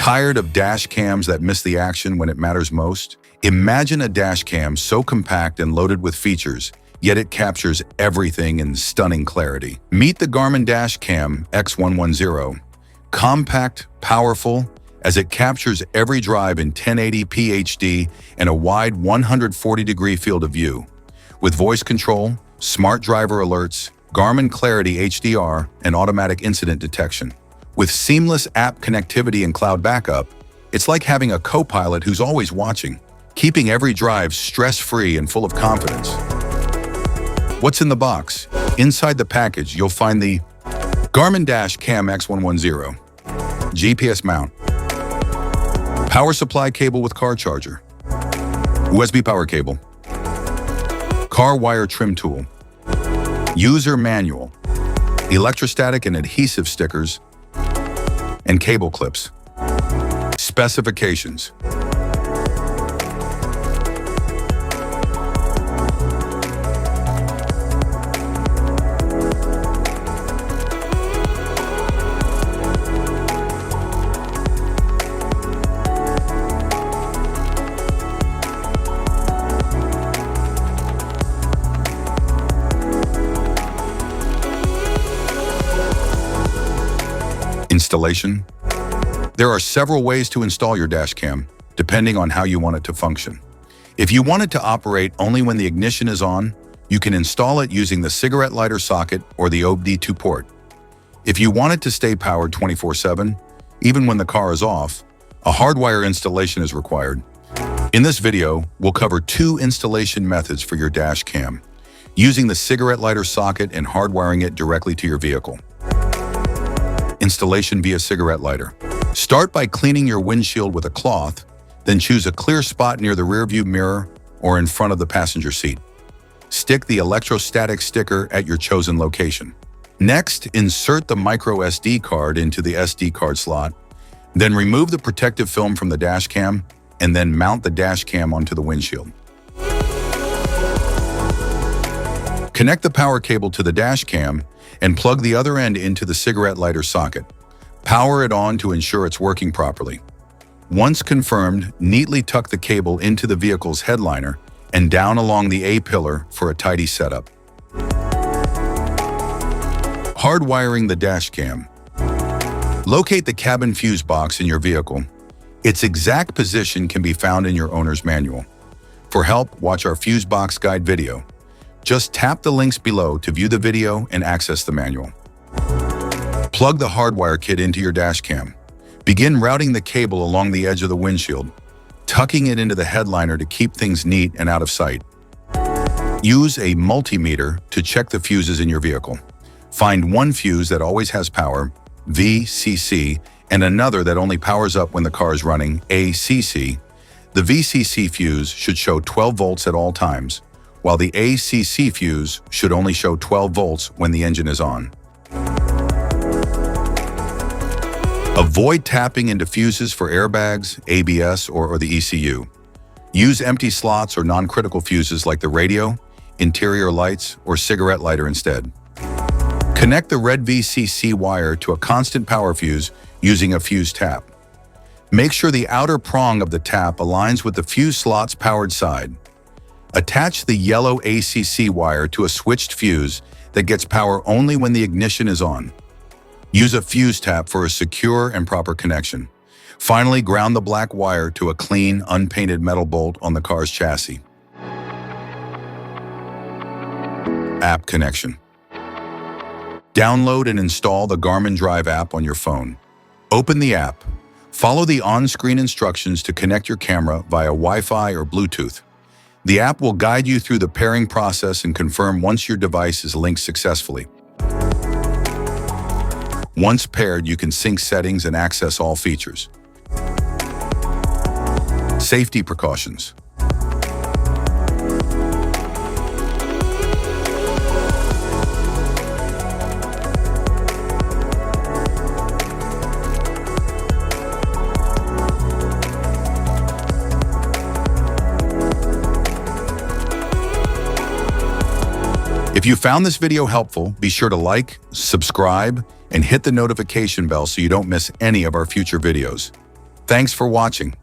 Tired of dash cams that miss the action when it matters most? Imagine a dash cam so compact and loaded with features, yet it captures everything in stunning clarity. Meet the Garmin Dash Cam X110. Compact, powerful, as it captures every drive in 1080p HD and a wide 140-degree field of view. With voice control, smart driver alerts, Garmin Clarity HDR, and automatic incident detection. With seamless app connectivity and cloud backup, it's like having a co-pilot who's always watching, keeping every drive stress-free and full of confidence. What's in the box? Inside the package, you'll find the Garmin Dash Cam X110, GPS mount, power supply cable with car charger, USB power cable, car wire trim tool, user manual, electrostatic and adhesive stickers, and cable clips. Specifications. Installation. There are several ways to install your dash cam, depending on how you want it to function. If you want it to operate only when the ignition is on, you can install it using the cigarette lighter socket or the OBD2 port. If you want it to stay powered 24/7, even when the car is off, a hardwire installation is required. In this video, we'll cover two installation methods for your dash cam, using the cigarette lighter socket and hardwiring it directly to your vehicle. Installation via cigarette lighter. Start by cleaning your windshield with a cloth, then choose a clear spot near the rearview mirror or in front of the passenger seat. Stick the electrostatic sticker at your chosen location. Next, insert the micro SD card into the SD card slot, then remove the protective film from the dash cam, and then mount the dash cam onto the windshield. Connect the power cable to the dash cam and plug the other end into the cigarette lighter socket. Power it on to ensure it's working properly. Once confirmed, neatly tuck the cable into the vehicle's headliner and down along the A-pillar for a tidy setup. Hardwiring the dash cam. Locate the cabin fuse box in your vehicle. Its exact position can be found in your owner's manual. For help, watch our fuse box guide video. Just tap the links below to view the video and access the manual. Plug the hardwire kit into your dash cam. Begin routing the cable along the edge of the windshield, tucking it into the headliner to keep things neat and out of sight. Use a multimeter to check the fuses in your vehicle. Find one fuse that always has power, VCC, and another that only powers up when the car is running, ACC. The VCC fuse should show 12 volts at all times, while the ACC fuse should only show 12 volts when the engine is on. Avoid tapping into fuses for airbags, ABS, or the ECU. Use empty slots or non-critical fuses like the radio, interior lights, or cigarette lighter instead. Connect the red VCC wire to a constant power fuse using a fuse tap. Make sure the outer prong of the tap aligns with the fuse slot's powered side. Attach the yellow ACC wire to a switched fuse that gets power only when the ignition is on. Use a fuse tap for a secure and proper connection. Finally, ground the black wire to a clean, unpainted metal bolt on the car's chassis. App connection. Download and install the Garmin Drive app on your phone. Open the app. Follow the on-screen instructions to connect your camera via Wi-Fi or Bluetooth. The app will guide you through the pairing process and confirm once your device is linked successfully. Once paired, you can sync settings and access all features. Safety precautions. If you found this video helpful, be sure to like, subscribe, and hit the notification bell so you don't miss any of our future videos. Thanks for watching.